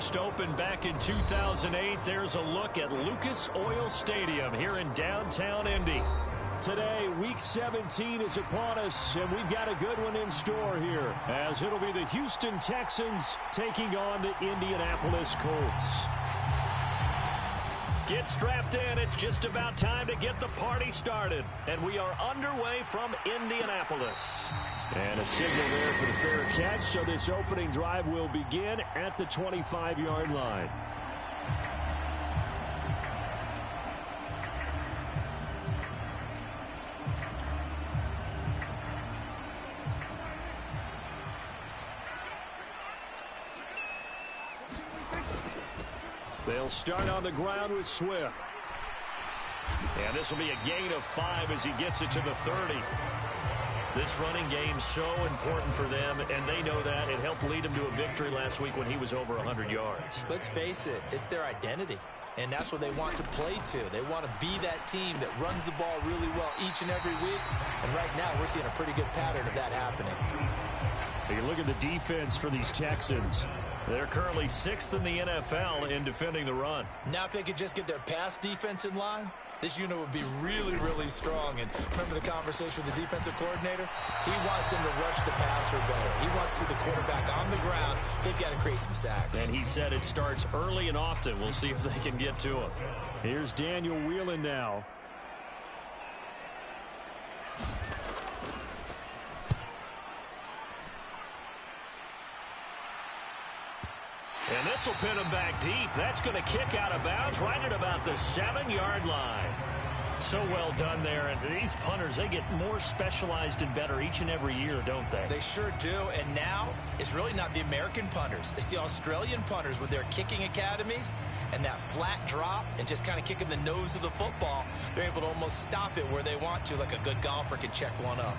first opened back in 2008. There's a look at Lucas Oil Stadium here in downtown Indy. Today, Week 17 is upon us, and we've got a good one in store here, as it'll be the Houston Texans taking on the Indianapolis Colts. Get strapped in. It's just about time to get the party started. And we are underway from Indianapolis. And a signal there for the fair catch, so this opening drive will begin at the 25-yard line. They'll start on the ground with Swift. And this will be a gain of 5 as he gets it to the 30. This running game so important for them, and they know that. It helped lead them to a victory last week when he was over 100 yards. Let's face it, it's their identity, and that's what they want to play to. They want to be that team that runs the ball really well each and every week, and right now we're seeing a pretty good pattern of that happening. You look at the defense for these Texans. They're currently 6th in the NFL in defending the run. Now if they could just get their pass defense in line, this unit would be really, really strong. And remember the conversation with the defensive coordinator? He wants them to rush the passer better. He wants to see the quarterback on the ground. They've got to create some sacks. And he said it starts early and often. We'll see if they can get to him. Here's Daniel Whelan now. And this will pin him back deep. That's going to kick out of bounds right at about the 7-yard line. So well done there. And these punters, they get more specialized and better each and every year, don't they? They sure do. And now it's really not the American punters. It's the Australian punters with their kicking academies and that flat drop and just kind of kicking the nose of the football. They're able to almost stop it where they want to, like a good golfer can check one up.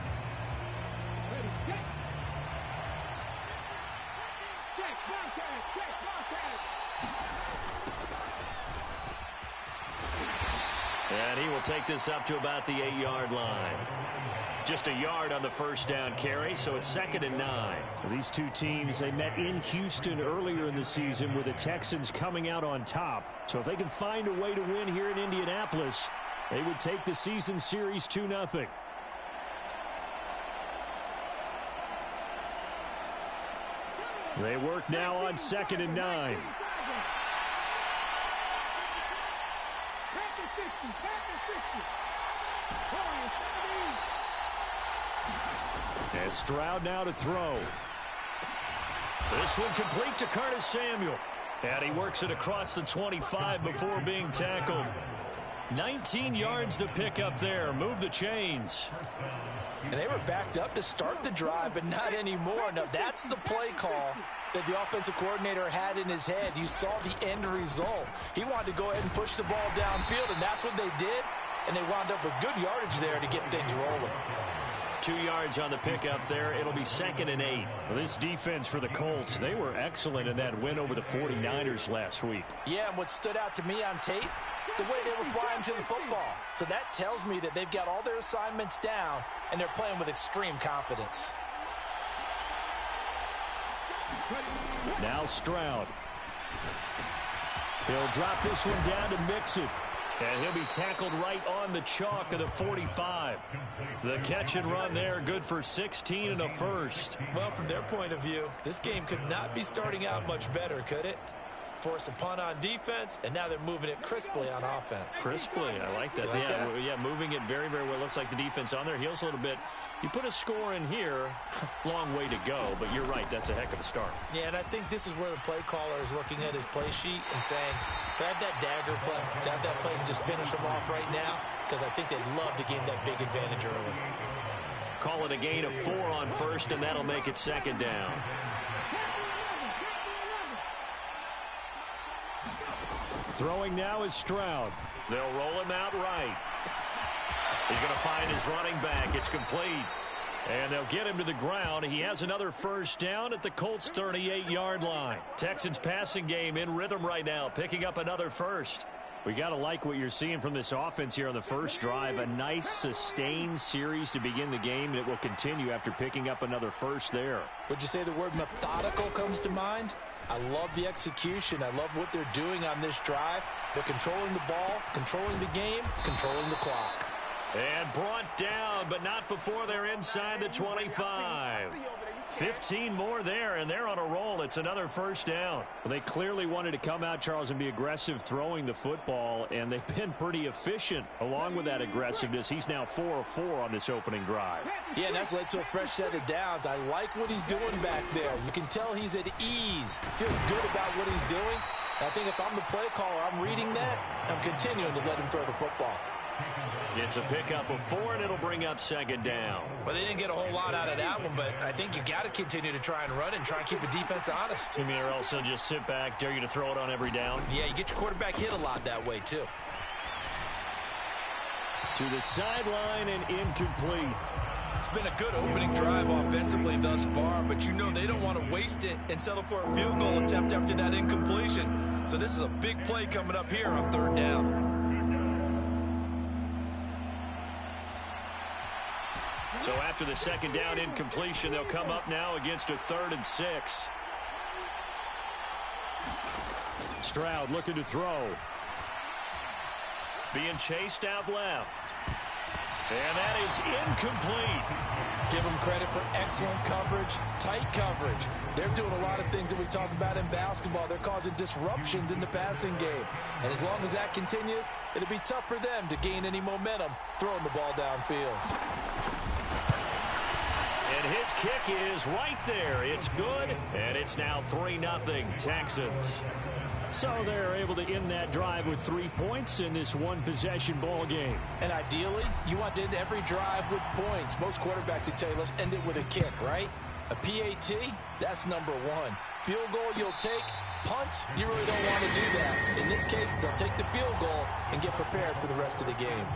And he will take this up to about the 8-yard line. Just a yard on the first down carry, so it's 2nd and 9. These two teams, they met in Houston earlier in the season with the Texans coming out on top. So if they can find a way to win here in Indianapolis, they would take the season series 2-0. They work now on 2nd and 9. And Stroud now to throw. This one complete to Curtis Samuel. And he works it across the 25 before being tackled. 19 yards to pick up there. Move the chains. And they were backed up to start the drive, but not anymore. Now, that's the play call that the offensive coordinator had in his head. You saw the end result. He wanted to go ahead and push the ball downfield, and that's what they did. And they wound up with good yardage there to get things rolling. 2 yards on the pickup there. It'll be 2nd and 8. Well, this defense for the Colts, they were excellent in that win over the 49ers last week. Yeah, and what stood out to me on tape, the way they were flying to the football. So that tells me that they've got all their assignments down, and they're playing with extreme confidence. Now Stroud. He'll drop this one down to Mixon. And he'll be tackled right on the chalk of the 45. The catch and run there, good for 16 and a first. Well, from their point of view, this game could not be starting out much better, could it? Force a punt on defense, and now they're moving it crisply on offense. Crisply, I like that. Yeah, moving it very, very well. Looks like the defense on their heels a little bit. You put a score in here, long way to go, but you're right, that's a heck of a start. Yeah, and I think this is where the play caller is looking at his play sheet and saying, to have that dagger play, to have that play and just finish them off right now, because I think they'd love to gain that big advantage early. Call it a gain of 4 on first, and that'll make it 2nd down. Throwing now is Stroud. They'll roll him out right. He's going to find his running back. It's complete. And they'll get him to the ground. He has another first down at the Colts' 38-yard line. Texans passing game in rhythm right now, picking up another first. We got to like what you're seeing from this offense here on the first drive. A nice, sustained series to begin the game, and it will continue after picking up another first there. Would you say the word methodical comes to mind? I love the execution. I love what they're doing on this drive. They're controlling the ball, controlling the game, controlling the clock. And brought down, but not before they're inside the 25. 15 more there, and they're on a roll. It's another first down. Well, they clearly wanted to come out, Charles, and be aggressive throwing the football, and they've been pretty efficient along with that aggressiveness. He's now 4 of 4 on this opening drive. Yeah, and that's led to a fresh set of downs. I like what he's doing back there. You can tell he's at ease. Feels good about what he's doing. I think if I'm the play caller, I'm reading that. I'm continuing to let him throw the football. It's a pickup of 4, and it'll bring up second down. Well, they didn't get a whole lot out of that one, but I think you got to continue to try and run and try and keep the defense honest. You mean or else they'll just sit back, dare you to throw it on every down? Yeah, you get your quarterback hit a lot that way, too. To the sideline and incomplete. It's been a good opening drive offensively thus far, but you know they don't want to waste it and settle for a field goal attempt after that incompletion. So this is a big play coming up here on third down. So after the second down incompletion, they'll come up now against a 3rd and 6. Stroud looking to throw. Being chased out left. And that is incomplete. Give them credit for excellent coverage, tight coverage. They're doing a lot of things that we talk about in basketball. They're causing disruptions in the passing game. And as long as that continues, it'll be tough for them to gain any momentum throwing the ball downfield. And his kick is right there. It's good, and it's now 3-0 Texans. So they're able to end that drive with 3 points in this one-possession ball game. And ideally, you want to end every drive with points. Most quarterbacks would tell you, let's end it with a kick, right? A PAT, that's number 1. Field goal you'll take. Punts, you really don't want to do that. In this case, they'll take the field goal and get prepared for the rest of the game.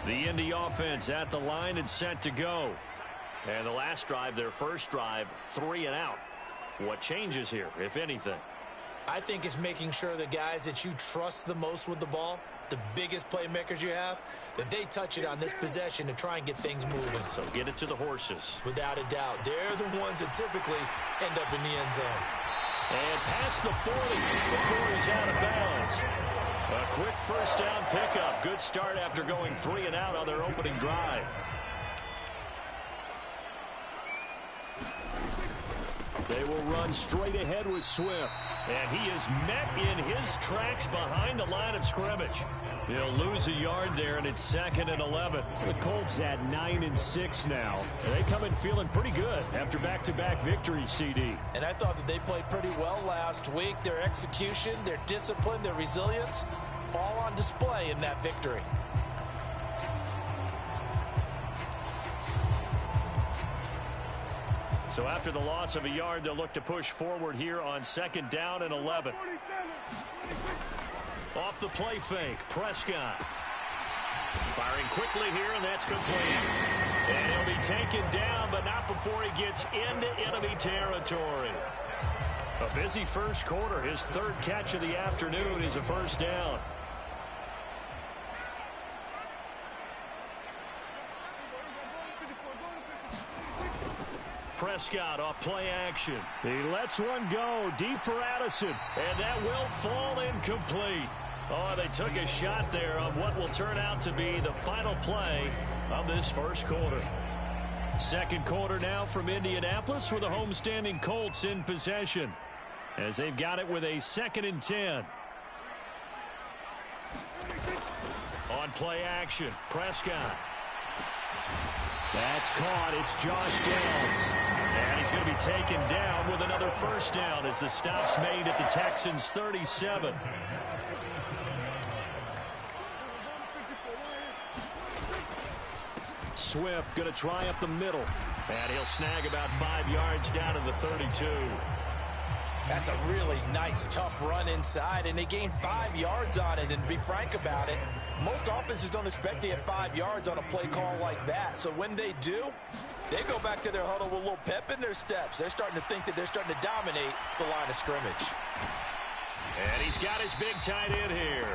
The Indy offense at the line and set to go. And the last drive, their first drive, 3 and out. What changes here, if anything? I think it's making sure the guys that you trust the most with the ball, the biggest playmakers you have, that they touch it on this possession to try and get things moving. So get it to the horses. Without a doubt. They're the ones that typically end up in the end zone. And past the 40 before he's out of bounds. A quick first down pickup. Good start after going 3 and out on their opening drive. They will run straight ahead with Swift. And he is met in his tracks behind the line of scrimmage. He'll lose a yard there, and it's 2nd and 11. The Colts at 9 and 6 now. They come in feeling pretty good after back-to-back victories, CD. And I thought that they played pretty well last week. Their execution, their discipline, their resilience, all on display in that victory. So after the loss of a yard, they'll look to push forward here on 2nd down and 11. Off the play fake, Prescott. Firing quickly here, and that's complete. And he'll be taken down, but not before he gets into enemy territory. A busy first quarter. His 3rd catch of the afternoon is a first down. Prescott off play action. He lets one go deep for Addison. And that will fall incomplete. Oh, they took a shot there on what will turn out to be the final play of this first quarter. Second quarter now from Indianapolis with the homestanding Colts in possession, as they've got it with a 2nd and 10. On play action, Prescott. That's caught. It's Josh Downs. And he's going to be taken down with another first down as the stop's made at the Texans' 37. Swift going to try up the middle. And he'll snag about 5 yards down to the 32. That's a really nice, tough run inside, and they gained 5 yards on it. And to be frank about it, most offenses don't expect to get 5 yards on a play call like that. So when they do, they go back to their huddle with a little pep in their steps. They're starting to think that they're starting to dominate the line of scrimmage. And he's got his big tight end here.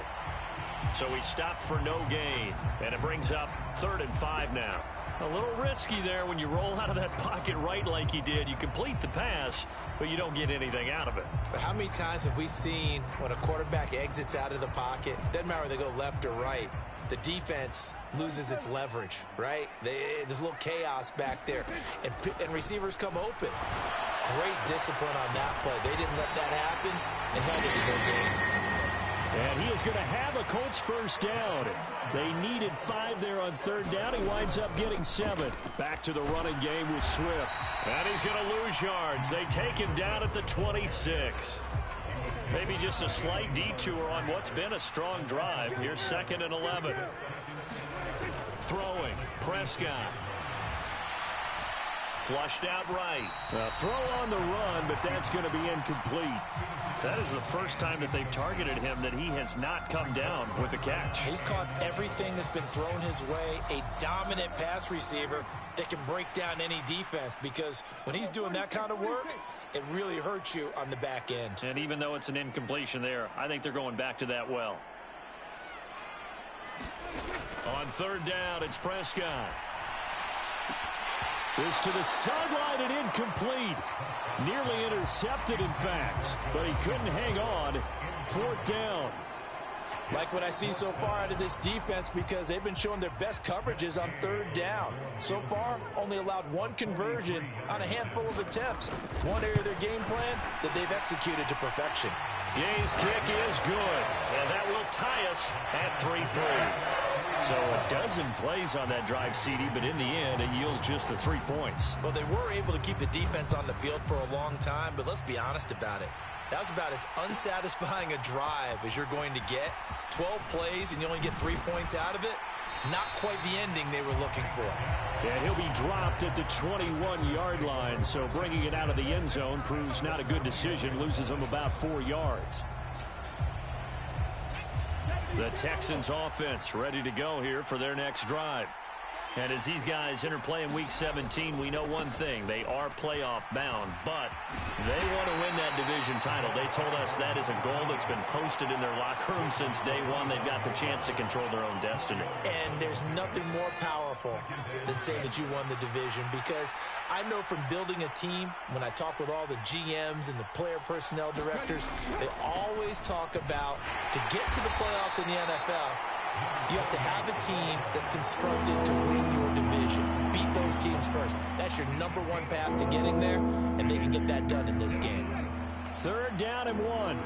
So he stopped for no gain. And it brings up 3rd and 5 now. A little risky there when you roll out of that pocket right like he did. You complete the pass, but you don't get anything out of it. But how many times have we seen when a quarterback exits out of the pocket, doesn't matter whether they go left or right, the defense loses its leverage, right? There's a little chaos back there, and receivers come open. Great discipline on that play. They didn't let that happen, and held it to no gain. And he is going to have a Colts first down. They needed 5 there on 3rd down. He winds up getting 7. Back to the running game with Swift. And he's going to lose yards. They take him down at the 26. Maybe just a slight detour on what's been a strong drive. Here's 2nd and 11. Throwing. Prescott. Flushed out right. A throw on the run, but that's going to be incomplete. That is the first time that they've targeted him that he has not come down with a catch. He's caught everything that's been thrown his way. A dominant pass receiver that can break down any defense, because when he's doing that kind of work, it really hurts you on the back end. And even though it's an incompletion there, I think they're going back to that well. On 3rd down, it's Prescott. This to the sideline and incomplete. Nearly intercepted, in fact, but he couldn't hang on. 4th down. Like what I see so far out of this defense, because they've been showing their best coverages on 3rd down. So far, only allowed 1 conversion on a handful of attempts. One area of their game plan that they've executed to perfection. Gay's kick is good, and that will tie us at 3-3. So a dozen plays on that drive, CD, but in the end, it yields just the 3 points. Well, they were able to keep the defense on the field for a long time, but let's be honest about it. That was about as unsatisfying a drive as you're going to get. 12 plays, and you only get 3 points out of it. Not quite the ending they were looking for. And he'll be dropped at the 21-yard line, so bringing it out of the end zone proves not a good decision. Loses him about 4 yards. The Texans offense ready to go here for their next drive. And as these guys interplay in Week 17, we know one thing. They are playoff bound, but they want to win that division title. They told us that is a goal that's been posted in their locker room since day one. They've got the chance to control their own destiny. And there's nothing more powerful than saying that you won the division, because I know from building a team, when I talk with all the GMs and the player personnel directors, they always talk about, to get to the playoffs in the NFL, you have to have a team that's constructed to win your division. Beat those teams first. That's your #1 path to getting there, and they can get that done in this game. 3rd down and 1.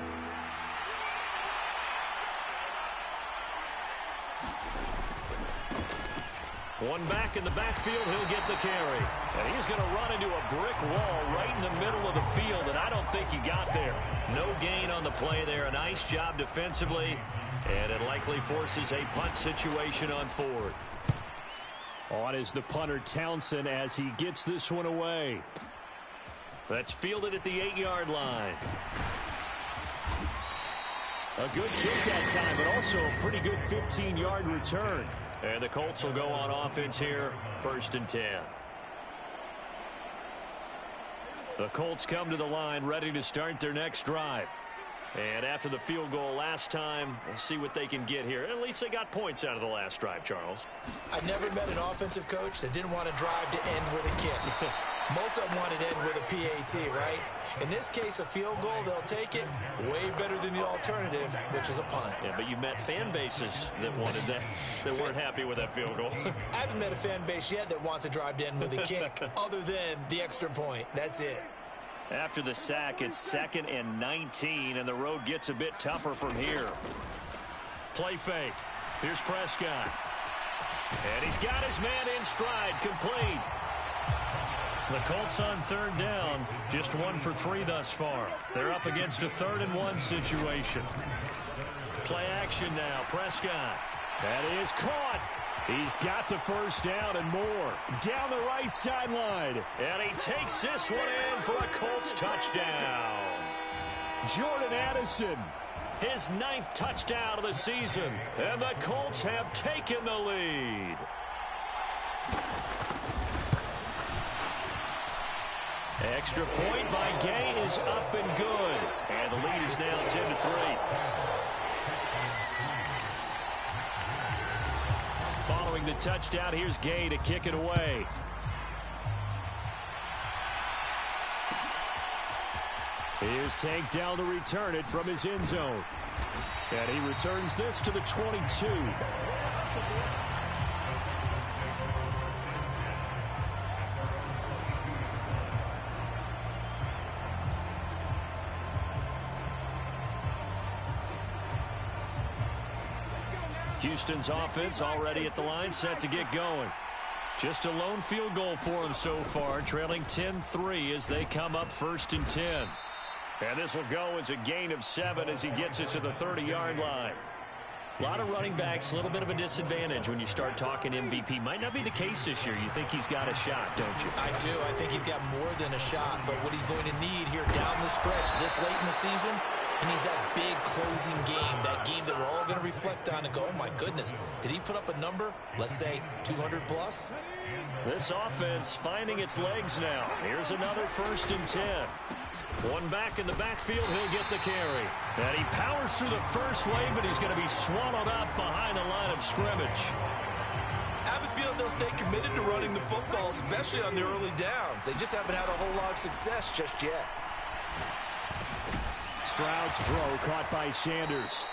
One back in the backfield, he'll get the carry. And he's going to run into a brick wall right in the middle of the field, and I don't think he got there. No gain on the play there. A nice job defensively. And it likely forces a punt situation on 4th. On is the punter Townsend as he gets this one away. That's fielded at the 8-yard line. A good kick that time, but also a pretty good 15-yard return. And the Colts will go on offense here, 1st and 10. The Colts come to the line ready to start their next drive. And after the field goal last time, we'll see what they can get here. At least they got points out of the last drive, Charles. I never met an offensive coach that didn't want to drive to end with a kick. Most of them wanted to end with a PAT, right? In this case, a field goal, they'll take it. Way better than the alternative, which is a punt. Yeah, but you've met fan bases that wanted that, that weren't happy with that field goal. I haven't met a fan base yet that wants to drive to end with a kick, other than the extra point. That's it. After the sack, it's 2nd and 19, and the road gets a bit tougher from here. Play fake. Here's Prescott. And he's got his man in stride, complete. The Colts on 3rd down, just 1 for 3 thus far. They're up against a 3rd and 1 situation. Play action now, Prescott. That is caught. He's got the first down and more. Down the right sideline. And he takes this one in for a Colts touchdown. Jordan Addison. His 9th touchdown of the season. And the Colts have taken the lead. Extra point by Gay is up and good. And the lead is now 10-3. the touchdown. Here's Gay to kick it away. Here's Tank down to return it from his end zone. And he returns this to the 22. Houston's offense already at the line, set to get going. Just a lone field goal for them so far, trailing 10-3 as they come up 1st and 10. And this will go as a gain of 7 as he gets it to the 30-yard line. A lot of running backs, a little bit of a disadvantage when you start talking MVP. Might not be the case this year. You think he's got a shot, don't you? I do. I think he's got more than a shot. But what he's going to need here down the stretch this late in the season, he needs that big closing game, that game that we're all going to reflect on and go, oh, my goodness, did he put up a number, let's say 200 plus? This offense finding its legs now. Here's another 1st and 10. One back in the backfield, he'll get the carry. And he powers through the first wave, but he's going to be swallowed up behind the line of scrimmage. I have a feeling they'll stay committed to running the football, especially on the early downs. They just haven't had a whole lot of success just yet. Stroud's throw caught by Sanders.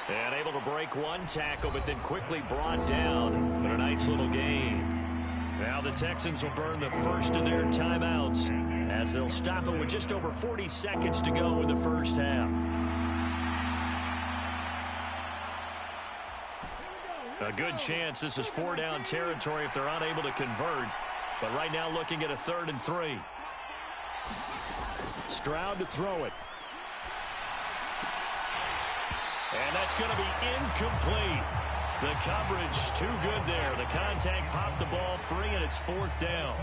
And able to break one tackle, but then quickly brought down. But a nice little gain. Now the Texans will burn the first of their timeouts as they'll stop it with just over 40 seconds to go in the first half. A good chance this is 4-down territory if they're unable to convert. But right now looking at a 3rd and 3. Stroud to throw it. And that's going to be incomplete. The coverage too good there. The contact popped the ball free, and it's 4th down.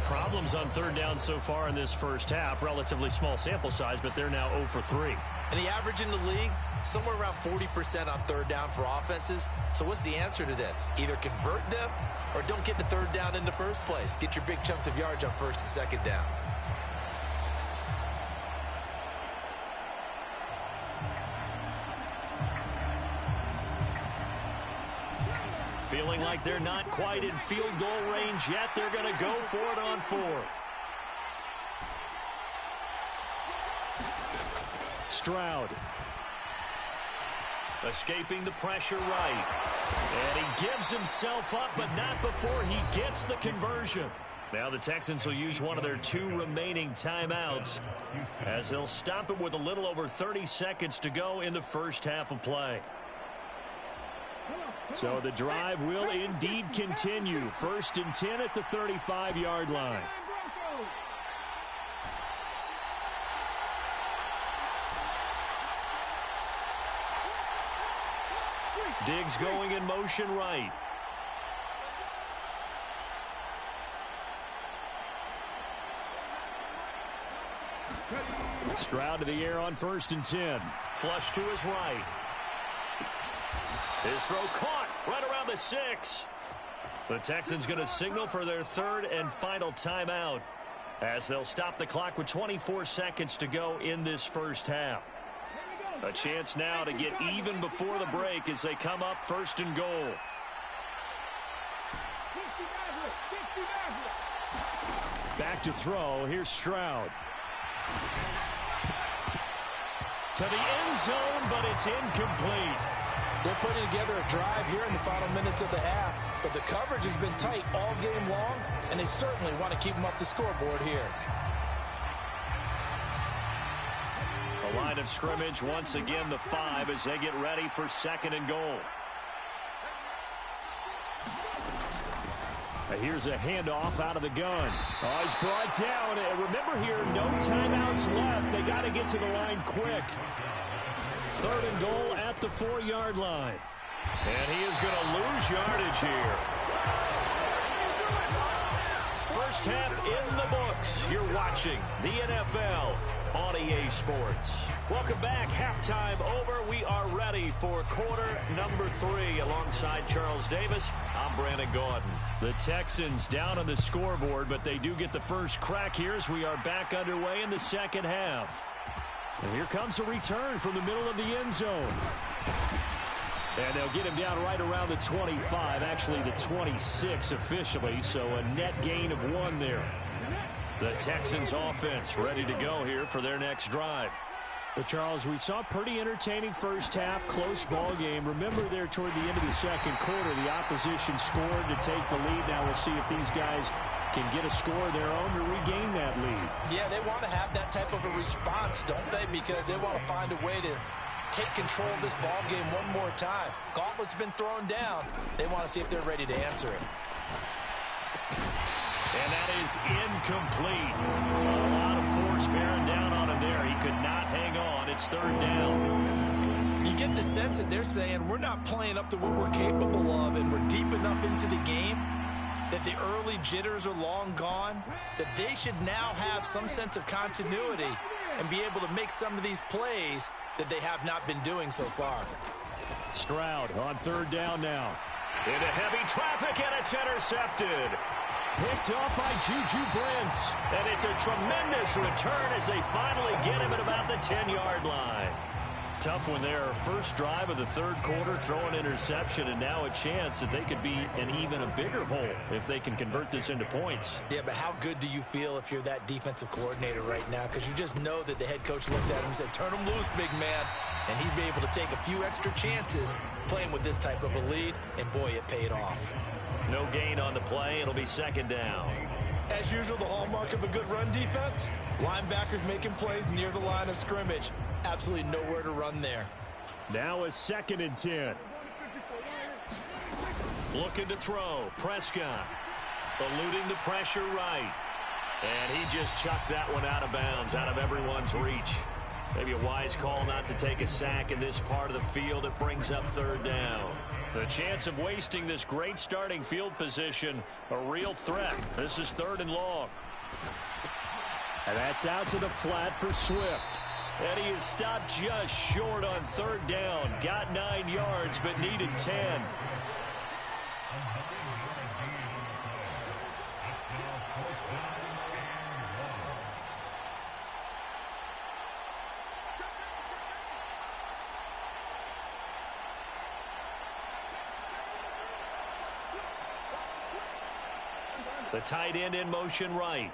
Problems on 3rd down so far in this first half. Relatively small sample size, but they're now 0 for 3. And the average in the league, somewhere around 40% on 3rd down for offenses. So what's the answer to this? Either convert them or don't get the 3rd down in the first place. Get your big chunks of yards on 1st and 2nd down. Feeling like they're not quite in field goal range yet. They're going to go for it on 4th. Stroud. Escaping the pressure right. And he gives himself up, but not before he gets the conversion. Now the Texans will use one of their 2 remaining timeouts as they'll stop it with a little over 30 seconds to go in the first half of play. So the drive will indeed continue. 1st and 10 at the 35-yard line. Diggs going in motion right. Stroud to the air on 1st and 10. Flush to his right. His throw caught right around the 6. The Texans going to signal for their 3rd and final timeout as they'll stop the clock with 24 seconds to go in this first half. A chance now to get even before the break as they come up 1st and goal. Back to throw. Here's Stroud. To the end zone, but it's incomplete. They're putting together a drive here in the final minutes of the half, but the coverage has been tight all game long, and they certainly want to keep them up the scoreboard here. The line of scrimmage, once again, the 5 as they get ready for 2nd and goal. Here's a handoff out of the gun. Oh, he's brought down. Remember here, no timeouts left. They got to get to the line quick. 3rd and goal at the 4-yard line. And he is going to lose yardage here. First half in the books. You're watching the NFL on EA Sports. Welcome back. Halftime over. We are ready for quarter number 3. Alongside Charles Davis, I'm Brandon Gaudin. The Texans down on the scoreboard, but they do get the first crack here as we are back underway in the second half. And here comes a return from the middle of the end zone. And they'll get him down right around the 25, actually the 26 officially, so a net gain of 1 there. The Texans offense ready to go here for their next drive. Well, Charles, we saw a pretty entertaining first half, close ball game. Remember there toward the end of the second quarter, the opposition scored to take the lead. Now we'll see if these guys can get a score of their own to regain that lead. Yeah, they want to have that type of a response, don't they? Because they want to find a way to take control of this ball game one more time. Gauntlet's been thrown down. They want to see if they're ready to answer it. And that is incomplete. A lot of force bearing down on him there. He could not hang on. It's 3rd down. You get the sense that they're saying we're not playing up to what we're capable of, and we're deep enough into the game that the early jitters are long gone, that they should now have some sense of continuity and be able to make some of these plays that they have not been doing so far. Stroud on 3rd down now. Into heavy traffic, and it's intercepted. Picked off by Juju Brents. And it's a tremendous return as they finally get him at about the 10-yard line. Tough one there. First drive of the 3rd quarter, throw an interception, and now a chance that they could be in even a bigger hole if they can convert this into points. Yeah, but how good do you feel if you're that defensive coordinator right now? Because you just know that the head coach looked at him and said, turn him loose, big man. And he'd be able to take a few extra chances playing with this type of a lead, and boy, it paid off. No gain on the play. It'll be 2nd down. As usual, the hallmark of a good run defense, linebackers making plays near the line of scrimmage. Absolutely nowhere to run there. Now a 2nd and 10. Looking to throw. Prescott eluding the pressure right. And he just chucked that one out of bounds, out of everyone's reach. Maybe a wise call not to take a sack in this part of the field. It brings up 3rd down. The chance of wasting this great starting field position, a real threat. This is 3rd and long. And that's out to the flat for Swift. And he is stopped just short on 3rd down. Got 9 yards, but needed 10. The tight end in motion right.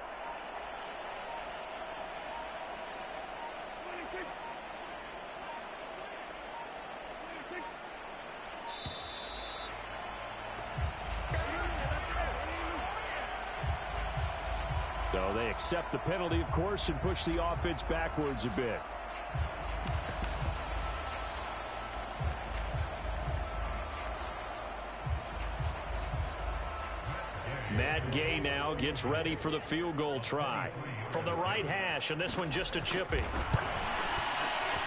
So they accept the penalty, of course, and push the offense backwards a bit. Matt Gay now gets ready for the field goal try. From the right hash, and this one just a chippy.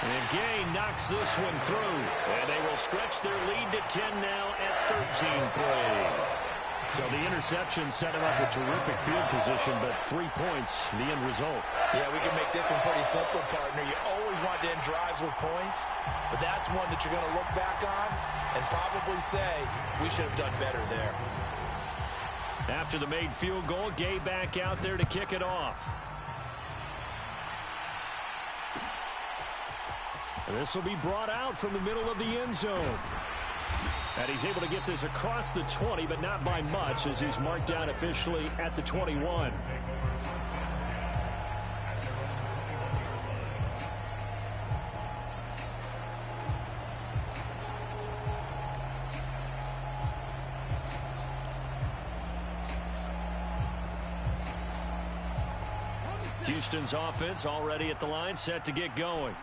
And Gay knocks this one through. And they will stretch their lead to 10 now at 13-3. So the interception set him up with terrific field position, but 3 points, the end result. Yeah, we can make this one pretty simple, partner. You always want to end drives with points, but that's one that you're going to look back on and probably say, we should have done better there. After the made field goal, Gay back out there to kick it off. This will be brought out from the middle of the end zone. And he's able to get this across the 20, but not by much, as he's marked down officially at the 21. Houston's offense already at the line, set to get going.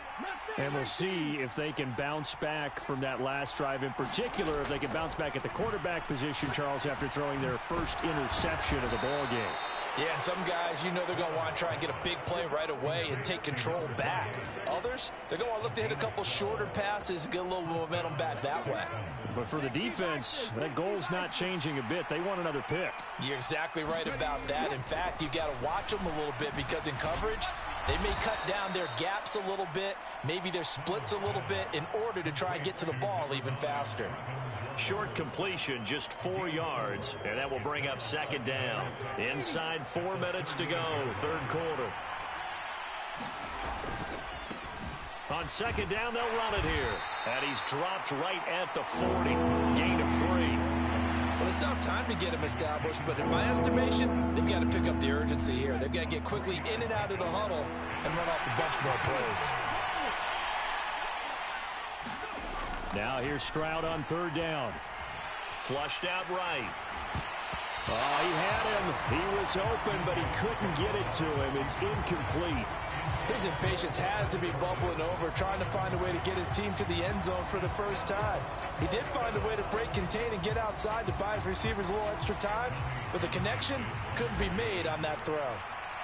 And we'll see if they can bounce back from that last drive. In particular, if they can bounce back at the quarterback position, Charles, after throwing their first interception of the ball game. Yeah, and some guys, you know they're going to want to try and get a big play right away and take control back. Others, they're going to look to hit a couple shorter passes and get a little momentum back that way. But for the defense, that goal's not changing a bit. They want another pick. You're exactly right about that. In fact, you got to watch them a little bit because in coverage, they may cut down their gaps a little bit, maybe their splits a little bit in order to try and get to the ball even faster. Short completion, just 4 yards, and that will bring up 2nd down. Inside 4 minutes to go, 3rd quarter. On second down, they'll run it here. And he's dropped right at the 40. Gain of 3. Well, they still have time to get him established, but in my estimation, they've got to pick up the urgency here. They've got to get quickly in and out of the huddle and run off a bunch more plays. Now here's Stroud on third down. Flushed out right. Oh, he had him. He was open, but he couldn't get it to him. It's incomplete. His impatience has to be bubbling over, trying to find a way to get his team to the end zone for the first time. He did find a way to break contain and get outside to buy his receivers a little extra time, but the connection couldn't be made on that throw.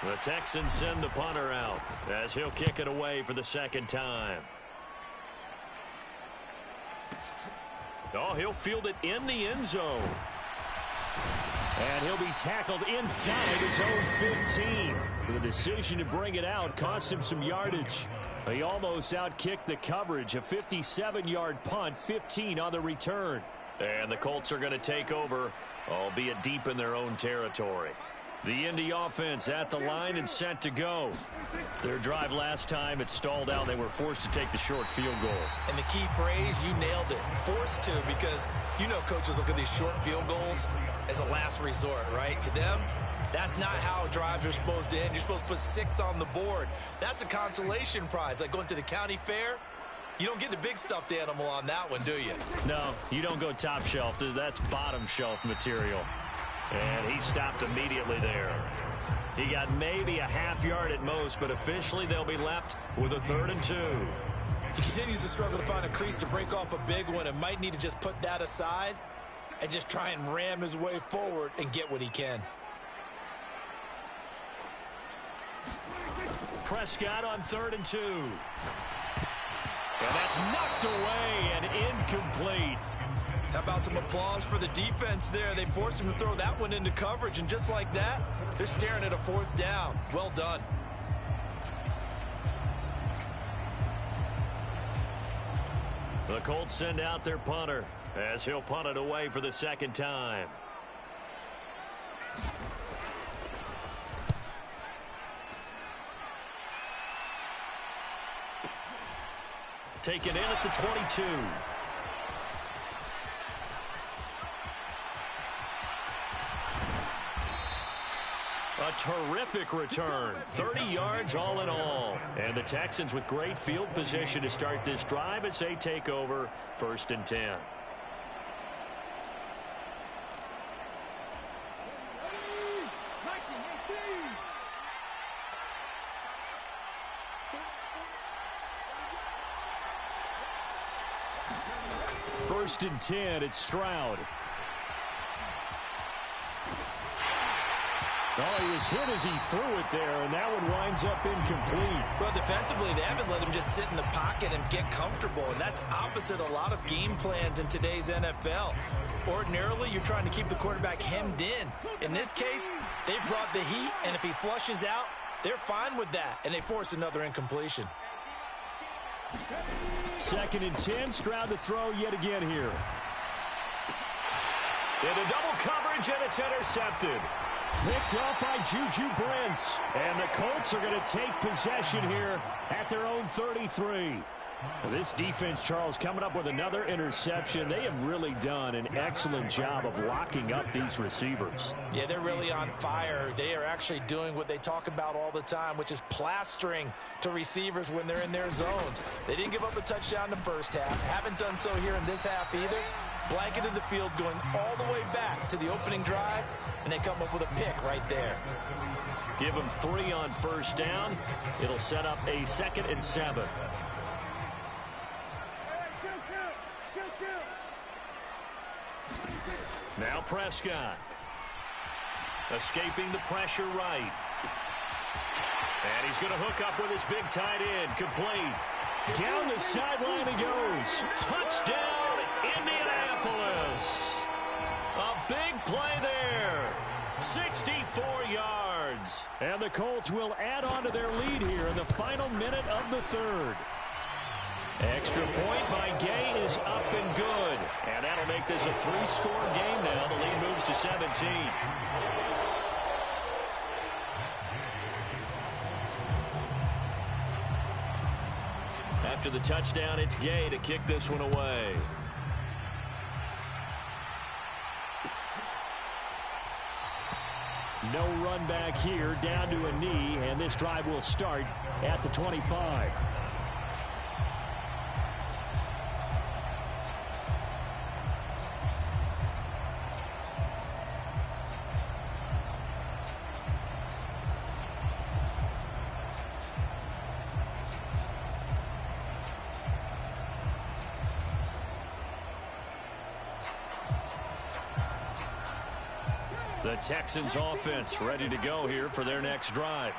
The Texans send the punter out as he'll kick it away for the second time. Oh, he'll field it in the end zone. And he'll be tackled inside his own 15. The decision to bring it out cost him some yardage. He almost outkicked the coverage. A 57-yard punt, 15 on the return. And the Colts are going to take over, albeit deep in their own territory. The Indy offense at the line and set to go. Their drive last time, it stalled out. They were forced to take the short field goal. And the key phrase, you nailed it. Forced to, because you know coaches look at these short field goals as a last resort, right? To them, that's not how drives are supposed to end. You're supposed to put 6 on the board. That's a consolation prize, like going to the county fair. You don't get the big stuffed animal on that one, do you? No, you don't go top shelf. That's bottom shelf material. And he stopped immediately there. He got maybe a half yard at most, but officially they'll be left with a 3rd and 2. He continues to struggle to find a crease to break off a big one and might need to just put that aside and just try and ram his way forward and get what he can. Prescott on 3rd and 2. And that's knocked away and incomplete. How about some applause for the defense there? They forced him to throw that one into coverage, and just like that, they're staring at a 4th down. Well done. The Colts send out their punter as he'll punt it away for the second time. Taken in at the 22. A terrific return. 30 yards all in all. And the Texans with great field position to start this drive as they take over 1st and 10. First and 10, it's Stroud. Oh, he was hit as he threw it there, and that one winds up incomplete. Well, defensively, they haven't let him just sit in the pocket and get comfortable, and that's opposite a lot of game plans in today's NFL. Ordinarily, you're trying to keep the quarterback hemmed in. In this case, they've brought the heat, and if he flushes out, they're fine with that, and they force another incompletion. 2nd and 10, Stroud to throw yet again here. Into double coverage, and it's intercepted. Picked up by Juju Brents. And the Colts are going to take possession here at their own 33. This defense, Charles, coming up with another interception. They have really done an excellent job of locking up these receivers. Yeah, they're really on fire. They are actually doing what they talk about all the time, which is plastering to receivers when they're in their zones. They didn't give up a touchdown in the first half. Haven't done so here in this half either. Blanketed the field going all the way back to the opening drive, and they come up with a pick right there. Give them 3 on 1st down. It'll set up a 2nd and 7. Now Prescott. Escaping the pressure right. And he's going to hook up with his big tight end. Complete. Down the sideline he goes. Touchdown, Indianapolis. A big play there. 64 yards. And the Colts will add on to their lead here in the final minute of the 3rd. Extra point by Gay is up and good. And that'll make this a 3-score game now. The lead moves to 17. After the touchdown, it's Gay to kick this one away. No run back here, down to a knee, and this drive will start at the 25. The Texans offense ready to go here for their next drive.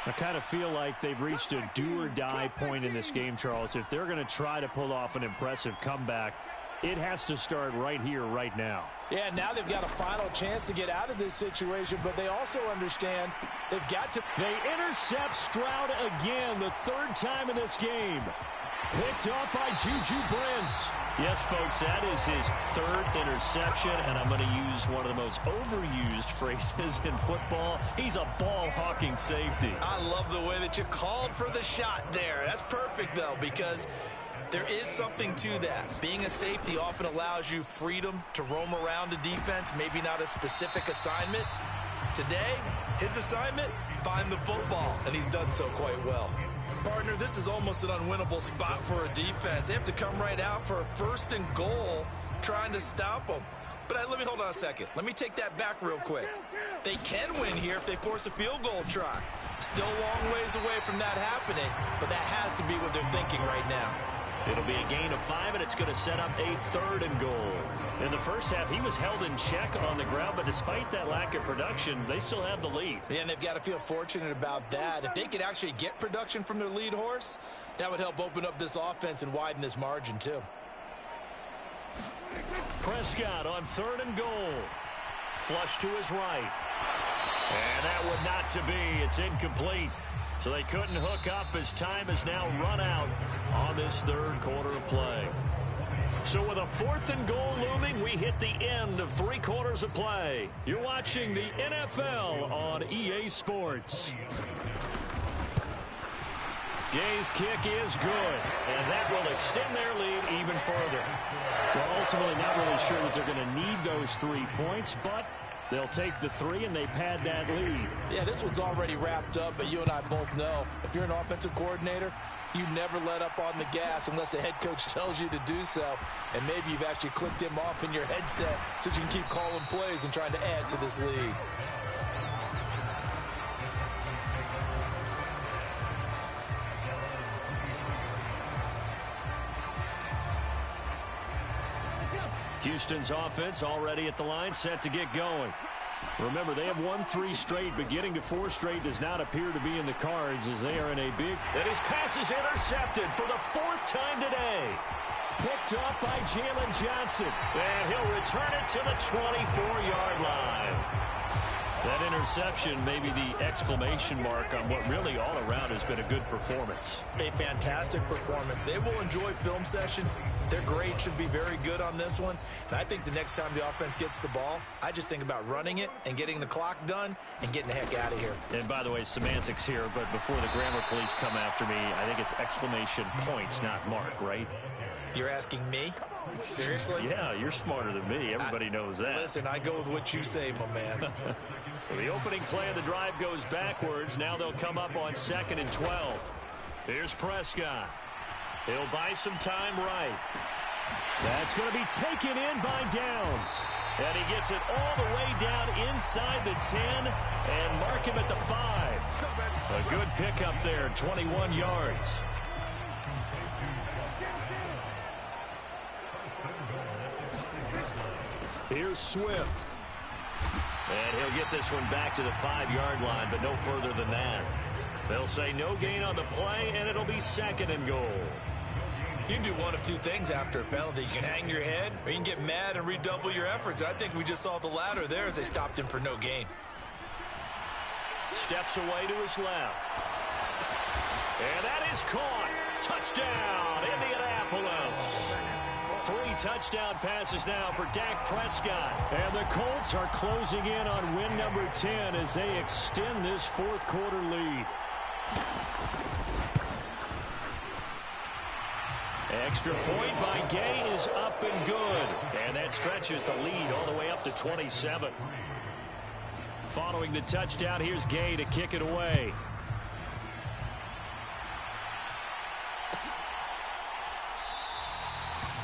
I kind of feel like they've reached a do-or-die point in this game, Charles. If they're going to try to pull off an impressive comeback, it has to start right here, right now. Yeah, now they've got a final chance to get out of this situation, but they also understand they've got to. They intercept Stroud again, the third time in this game. Picked up by Juju Brents. Yes, folks, that is his third interception, and I'm going to use one of the most overused phrases in football. He's a ball-hawking safety. I love the way that you called for the shot there. That's perfect, though, because there is something to that. Being a safety often allows you freedom to roam around the defense, maybe not a specific assignment. Today, his assignment, find the football, and he's done so quite well. Partner, this is almost an unwinnable spot for a defense. They have to come right out for a 1st and goal trying to stop them. But let me hold on a second. Let me take that back real quick. They can win here if they force a field goal try. Still a long ways away from that happening, but that has to be what they're thinking right now. It'll be a gain of 5, and it's going to set up a 3rd and goal. In the first half, he was held in check on the ground, but despite that lack of production, they still have the lead. Yeah, and they've got to feel fortunate about that. If they could actually get production from their lead horse, that would help open up this offense and widen this margin, too. Prescott on 3rd and goal. Flush to his right. And that would not to be. It's incomplete. So they couldn't hook up as time has now run out on this 3rd quarter of play. So with a 4th and goal looming, we hit the end of 3 quarters of play. You're watching the NFL on EA Sports. Gay's kick is good, and that will extend their lead even further. Well, ultimately not really sure that they're going to need those 3 points, but they'll take the 3 and they pad that lead. Yeah, this one's already wrapped up, but you and I both know if you're an offensive coordinator, you never let up on the gas unless the head coach tells you to do so. And maybe you've actually clicked him off in your headset so you can keep calling plays and trying to add to this lead. Houston's offense already at the line, set to get going. Remember, they have won 3 straight, but getting to 4 straight does not appear to be in the cards as they are in a big... And his pass is intercepted for the 4th time today. Picked up by Jalen Johnson. And he'll return it to the 24-yard line. That interception may be the exclamation mark on what really all around has been a good performance. A fantastic performance. They will enjoy film session. Their grade should be very good on this one. And I think the next time the offense gets the ball, I just think about running it and getting the clock done and getting the heck out of here. And by the way, semantics here, but before the grammar police come after me, I think it's exclamation point, not mark, right? You're asking me? Seriously? Yeah, you're smarter than me. Everybody knows that. Listen, I go with what you say, my man. So the opening play of the drive goes backwards. Now they'll come up on 2nd and 12. Here's Prescott. He'll buy some time right. That's going to be taken in by Downs. And he gets it all the way down inside the 10 and mark him at the 5. A good pickup there, 21 yards. Here's Swift. And he'll get this one back to the 5-yard line, but no further than that. They'll say no gain on the play, and it'll be 2nd and goal. You can do one of 2 things after a penalty. You can hang your head, or you can get mad and redouble your efforts. I think we just saw the latter there as they stopped him for no gain. Steps away to his left. And that is caught. Touchdown, Indianapolis. 3 touchdown passes now for Dak Prescott. And the Colts are closing in on win number 10 as they extend this 4th quarter lead. Extra point by Gay is up and good. And that stretches the lead all the way up to 27. Following the touchdown, here's Gay to kick it away.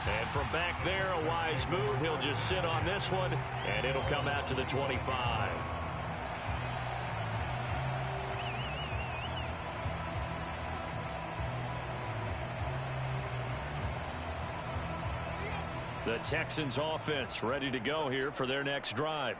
And from back there, a wise move. He'll just sit on this one, and it'll come out to the 25. The Texans offense ready to go here for their next drive.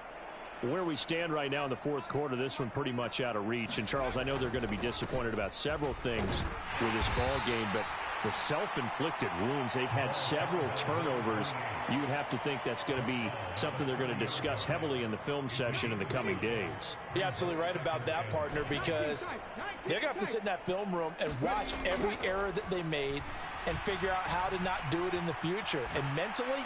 Where we stand right now in the fourth quarter, this one pretty much out of reach. And, Charles, I know they're going to be disappointed about several things with this ball game, but the self-inflicted wounds, they've had several turnovers. You would have to think that's going to be something they're going to discuss heavily in the film session in the coming days. You're absolutely right about that, partner, because they're going to have to sit in that film room and watch every error that they made and figure out how to not do it in the future. And mentally,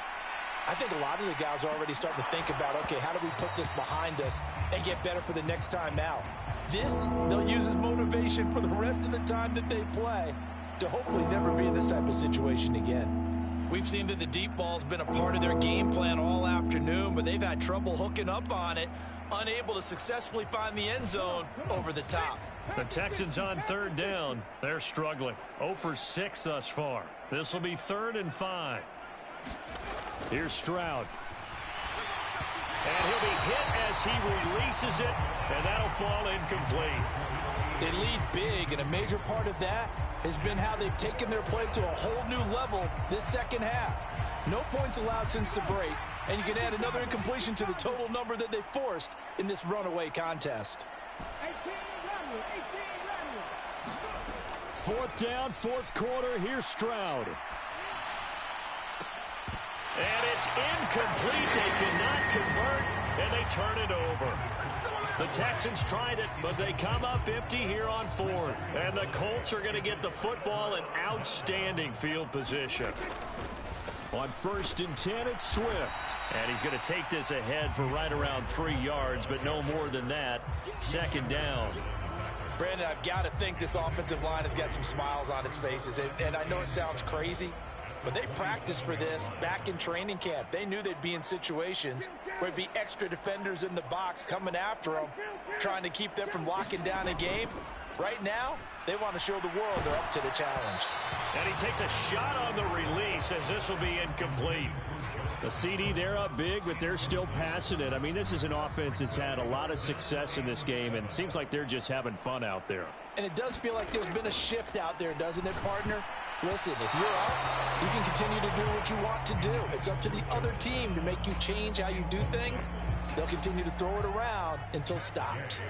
I think a lot of the guys are already starting to think about, okay, how do we put this behind us and get better for the next time out? This, they'll use as motivation for the rest of the time that they play to hopefully never be in this type of situation again. We've seen that the deep ball's been a part of their game plan all afternoon, but they've had trouble hooking up on it, unable to successfully find the end zone over the top. The Texans on third down. They're struggling. 0 for 6 thus far. This will be 3rd and 5. Here's Stroud. And he'll be hit as he releases it, and that'll fall incomplete. They lead big, and a major part of that has been how they've taken their play to a whole new level this second half. No points allowed since the break, and you can add another incompletion to the total number that they forced in this runaway contest. 4th down, 4th quarter. Here's Stroud. And it's incomplete. They cannot convert, and they turn it over. The Texans tried it, but they come up empty here on 4th. And the Colts are going to get the football in outstanding field position. On 1st and 10, it's Swift. And he's going to take this ahead for right around 3 yards, but no more than that. 2nd down. Brandon, I've got to think this offensive line has got some smiles on its faces. And I know it sounds crazy, but they practiced for this back in training camp. They knew they'd be in situations where it'd be extra defenders in the box coming after them, trying to keep them from locking down a game. Right now, they want to show the world they're up to the challenge. And he takes a shot on the release as this will be incomplete. The CD, they're up big, but they're still passing it. I mean, this is an offense that's had a lot of success in this game, and it seems like they're just having fun out there. And it does feel like there's been a shift out there, doesn't it, partner? Listen, if you're up, you can continue to do what you want to do. It's up to the other team to make you change how you do things. They'll continue to throw it around until stopped.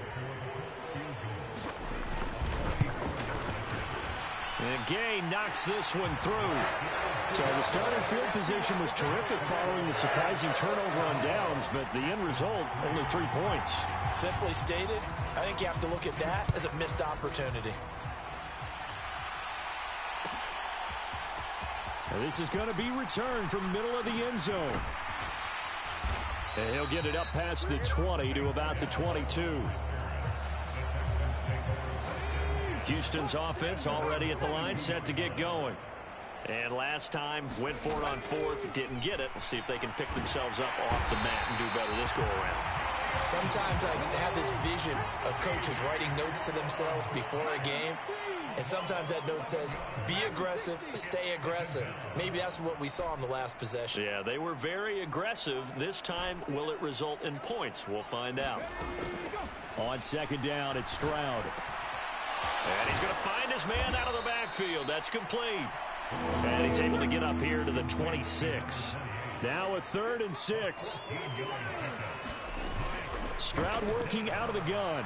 And Gay knocks this one through. So the starting field position was terrific following the surprising turnover on downs, but the end result, only 3 points. Simply stated, I think you have to look at that as a missed opportunity. And this is going to be returned from the middle of the end zone. And he'll get it up past the 20 to about the 22. Houston's offense already at the line, set to get going. And last time, went for it on 4th, didn't get it. We'll see if they can pick themselves up off the mat and do better this go-around. Sometimes I have this vision of coaches writing notes to themselves before a game, and sometimes that note says, be aggressive, stay aggressive. Maybe that's what we saw in the last possession. Yeah, they were very aggressive. This time, will it result in points? We'll find out. On 2nd down, it's Stroud. And he's going to find his man out of the backfield. That's complete. And he's able to get up here to the 26. Now a 3rd and 6. Stroud working out of the gun.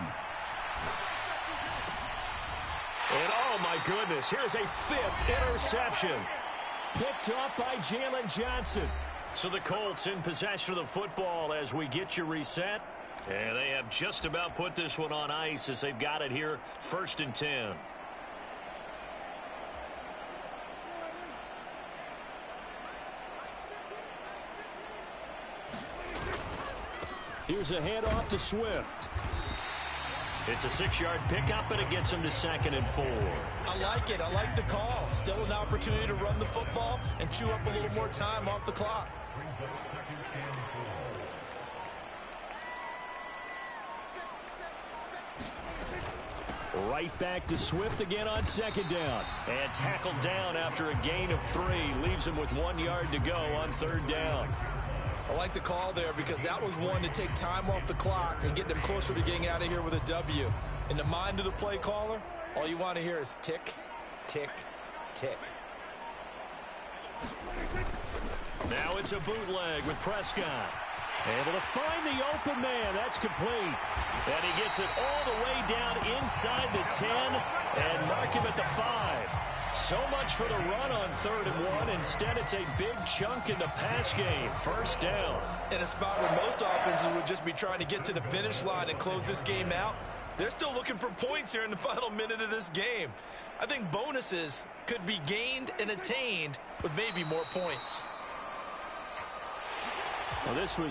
And oh my goodness, here's a 5th interception. Picked up by Jalen Johnson. So the Colts in possession of the football as we get you reset. And they have just about put this one on ice as they've got it here, 1st and 10. Here's a handoff to Swift. It's a 6-yard pickup, and it gets him to 2nd and 4. I like it. I like the call. Still an opportunity to run the football and chew up a little more time off the clock. Right back to Swift again on 2nd down. And tackled down after a gain of 3. Leaves him with 1 yard to go on 3rd down. I like the call there because that was one to take time off the clock and get them closer to getting out of here with a W. In the mind of the play caller, all you want to hear is tick, tick, tick. Now it's a bootleg with Prescott. Able to find the open man. That's complete. And he gets it all the way down inside the 10 and mark him at the 5. So much for the run on 3rd and 1. Instead, it's a big chunk in the pass game. 1st down. In a spot where most offenses would just be trying to get to the finish line and close this game out, they're still looking for points here in the final minute of this game. I think bonuses could be gained and attained with maybe more points. Well, this was